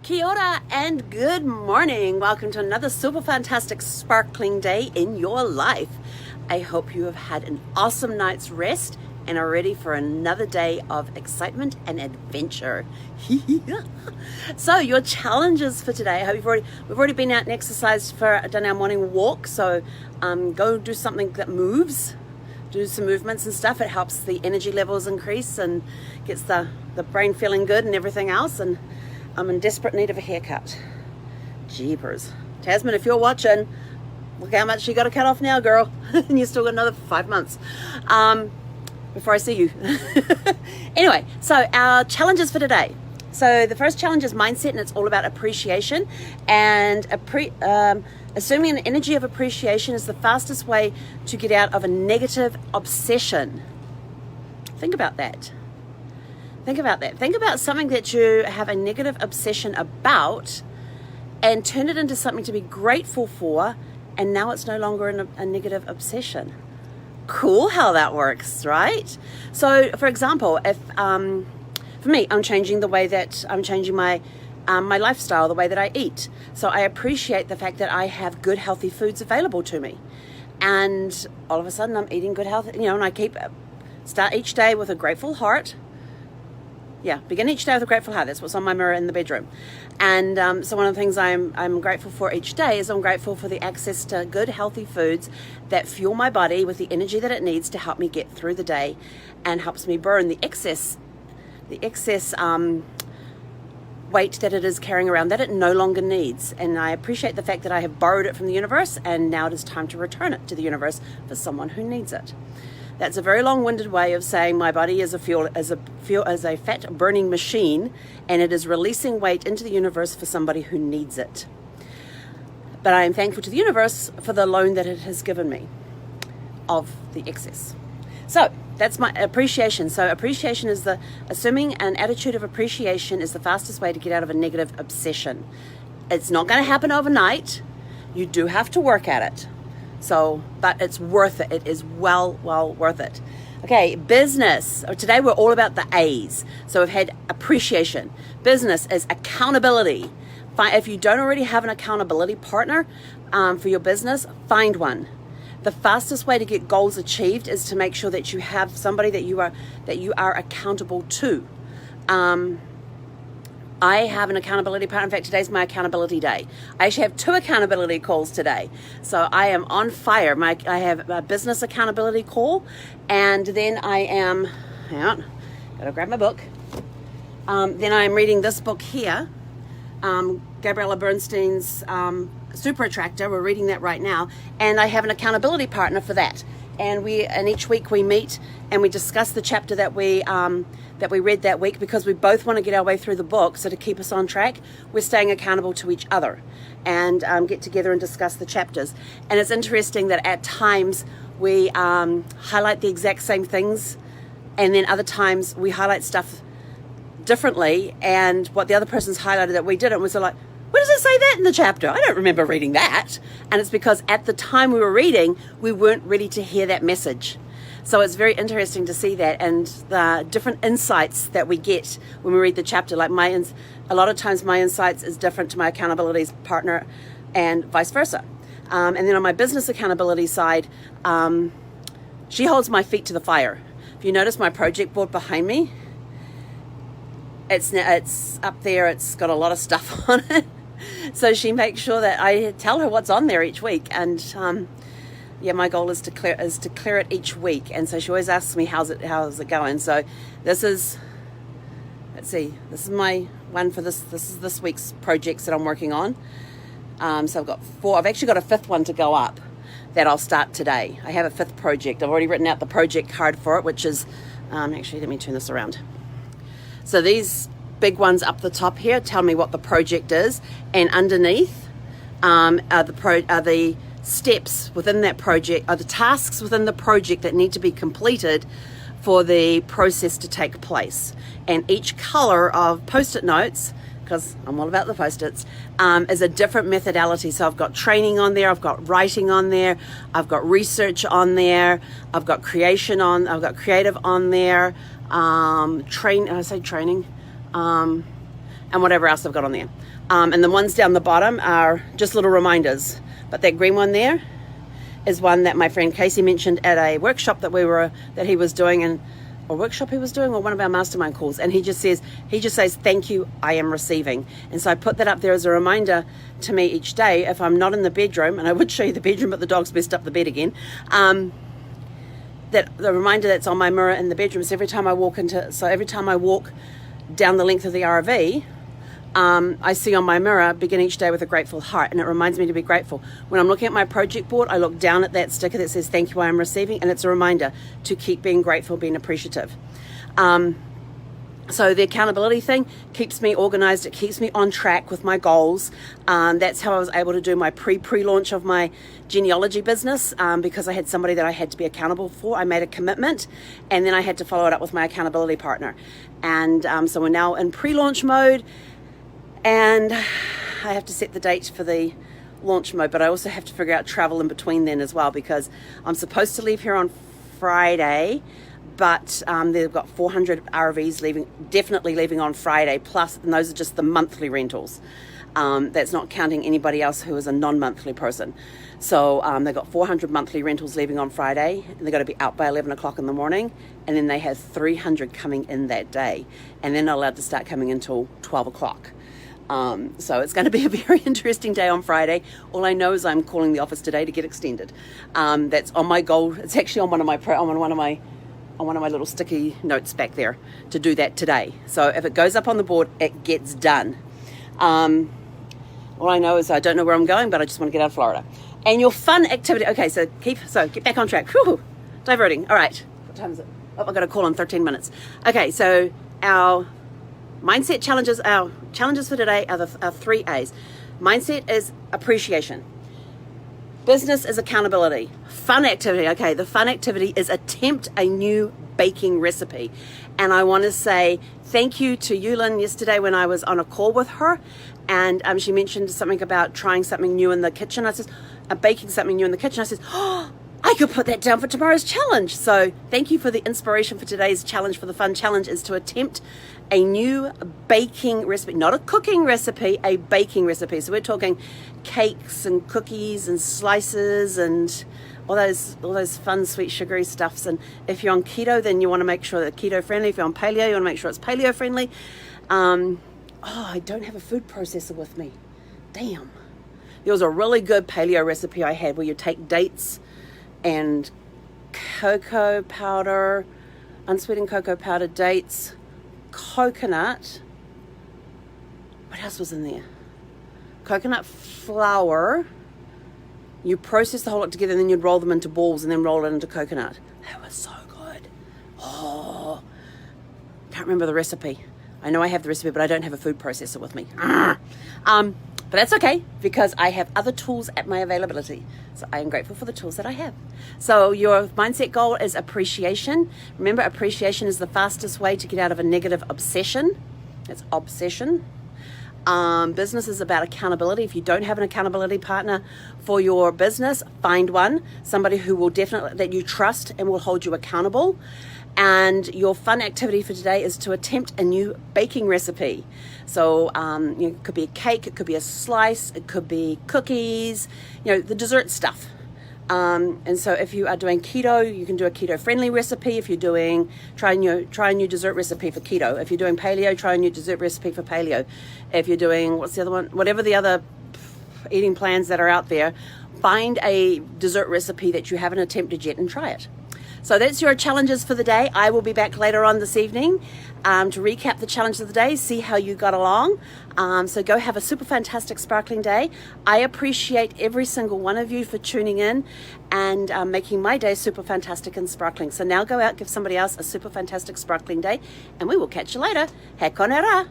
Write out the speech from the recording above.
Kia ora and good morning. Welcome to another super fantastic sparkling day in your life. I hope you have had an awesome night's rest and are ready for another day of excitement and adventure. So your challenges for today, I hope we've already been out and exercised done our morning walk. So go do something that moves. Do some movements and stuff. It helps the energy levels increase and gets the brain feeling good and everything else. And I'm in desperate need of a haircut. Jeepers. Tasman, if you're watching, look how much you got to cut off now, girl. And you still got another 5 months before I see you. Anyway, so our challenges for today. So the first challenge is mindset, and it's all about appreciation. And assuming an energy of appreciation is the fastest way to get out of a negative obsession. Think about that. Think about that. Think about something that you have a negative obsession about and turn it into something to be grateful for, and now it's no longer a negative obsession. Cool how that works, right? So, for example, if for me, I'm changing my my lifestyle, the way that I eat. So I appreciate the fact that I have good, healthy foods available to me. And all of a sudden I'm eating good, healthy, and I start each day with a grateful heart. Yeah, begin each day with a grateful heart. That's what's on my mirror in the bedroom. And so one of the things I'm grateful for each day is I'm grateful for the access to good, healthy foods that fuel my body with the energy that it needs to help me get through the day and helps me burn the excess weight that it is carrying around that it no longer needs. And I appreciate the fact that I have borrowed it from the universe, and now it is time to return it to the universe for someone who needs it. That's a very long-winded way of saying my body is a fat burning machine, and it is releasing weight into the universe for somebody who needs it. But I am thankful to the universe for the loan that it has given me of the excess. So that's my appreciation. So appreciation is assuming an attitude of appreciation is the fastest way to get out of a negative obsession. It's not going to happen overnight. You do have to work at it. So, but it's worth it. It is well worth it. Okay, business. Today we're all about the A's. So we've had appreciation. Business is accountability. If you don't already have an accountability partner for your business, find one. The fastest way to get goals achieved is to make sure that you have somebody that you are accountable to. I have an accountability partner. In fact, today's my accountability day. I actually have 2 accountability calls today. So I am on fire. I have a business accountability call, and then hang on, gotta grab my book. Then I'm reading this book here, Gabriella Bernstein's Super Attractor. We're reading that right now, and I have an accountability partner for that. And each week we meet and we discuss the chapter that we read that week, because we both want to get our way through the book. So to keep us on track, we're staying accountable to each other and get together and discuss the chapters. And it's interesting that at times we highlight the exact same things, and then other times we highlight stuff differently, and what the other person's highlighted that we didn't was like, where does it say that in the chapter? I don't remember reading that. And it's because at the time we were reading, we weren't ready to hear that message. So it's very interesting to see that, and the different insights that we get when we read the chapter. Like a lot of times my insights is different to my accountability partner, and vice versa. And then on my business accountability side, she holds my feet to the fire. If you notice my project board behind me, it's up there. It's got a lot of stuff on it. So she makes sure that I tell her what's on there each week, and my goal is to clear it each week. And so she always asks me how's it going. So this is my one for this is this week's projects that I'm working on. So I've got 4. I've actually got a 5th one to go up that I'll start today. I have a 5th project. I've already written out the project card for it, which is actually, let me turn this around. So these big ones up the top here tell me what the project is, and underneath are the steps within that project, are the tasks within the project that need to be completed for the process to take place. And each color of post-it notes, because I'm all about the post-its, is a different methodology. So I've got training on there, I've got writing on there, I've got research on there, I've got creative on there, training. and whatever else I've got on there. And the ones down the bottom are just little reminders. But that green one there is one that my friend Casey mentioned at a workshop that he was doing, and or workshop he was doing, or one of our mastermind calls, and he just says, thank you, I am receiving. And so I put that up there as a reminder to me each day if I'm not in the bedroom, and I would show you the bedroom, but the dog's messed up the bed again, that the reminder that's on my mirror in the bedroom is every time I walk down the length of the RV, I see on my mirror, begin each day with a grateful heart, and it reminds me to be grateful. When I'm looking at my project board, I look down at that sticker that says, thank you, I am receiving, and it's a reminder to keep being grateful, being appreciative. So the accountability thing keeps me organized. It keeps me on track with my goals. That's how I was able to do my pre-launch of my genealogy business, because I had somebody that I had to be accountable for. I made a commitment, and then I had to follow it up with my accountability partner. And so we're now in pre-launch mode. And I have to set the date for the launch mode, but I also have to figure out travel in between then as well, because I'm supposed to leave here on Friday, but they've got 400 RVs definitely leaving on Friday, plus, and those are just the monthly rentals. That's not counting anybody else who is a non-monthly person. So they've got 400 monthly rentals leaving on Friday, and they've got to be out by 11 o'clock in the morning, and then they have 300 coming in that day, and they're not allowed to start coming until 12 o'clock. So it's going to be a very interesting day on Friday. All I know is I'm calling the office today to get extended. That's on my goal. It's actually on one of my little sticky notes back there to do that today. So if it goes up on the board, it gets done. All I know is I don't know where I'm going, but I just want to get out of Florida. And your fun activity. Okay, so get back on track. Whew, diverting. All right. What time is it? Oh, I've got a call in 13 minutes. Okay, so our mindset challenges, our challenges for today are are 3 A's. Mindset is appreciation. Business is accountability. Fun activity. Okay, the fun activity is attempt a new baking recipe. And I want to say thank you to Helen yesterday when I was on a call with her. And she mentioned something about trying something new in the kitchen. I said, baking something new in the kitchen. I said, oh, I could put that down for tomorrow's challenge. So thank you for the inspiration for today's challenge. For the fun challenge is to attempt a new baking recipe, not a cooking recipe, a baking recipe. So we're talking cakes and cookies and slices and all those fun, sweet, sugary stuffs. And if you're on keto, then you want to make sure that keto friendly. If you're on paleo, you want to make sure it's paleo friendly. I don't have a food processor with me. Damn. There was a really good paleo recipe I had where you take dates and cocoa powder, unsweetened cocoa powder, dates, coconut. What else was in there? Coconut flour. You process the whole lot together, and then you'd roll them into balls and then roll it into coconut. That was so good. Oh, can't remember the recipe. I know I have the recipe, but I don't have a food processor with me. But that's okay, because I have other tools at my availability. So I am grateful for the tools that I have. So your mindset goal is appreciation. Remember, appreciation is the fastest way to get out of a negative obsession. It's obsession. Business is about accountability. If you don't have an accountability partner for your business, find one. Somebody who will definitely, that you trust and will hold you accountable. And your fun activity for today is to attempt a new baking recipe. So it could be a cake, it could be a slice, it could be cookies, the dessert stuff. And so if you are doing keto, you can do a keto-friendly recipe. If you're doing, try a new dessert recipe for keto. If you're doing paleo, try a new dessert recipe for paleo. If you're doing, what's the other one? Whatever the other eating plans that are out there, find a dessert recipe that you haven't attempted yet and try it. So that's your challenges for the day. I will be back later on this evening to recap the challenge of the day, see how you got along. So go have a super fantastic sparkling day. I appreciate every single one of you for tuning in and making my day super fantastic and sparkling. So now go out, give somebody else a super fantastic sparkling day, and we will catch you later. He konera.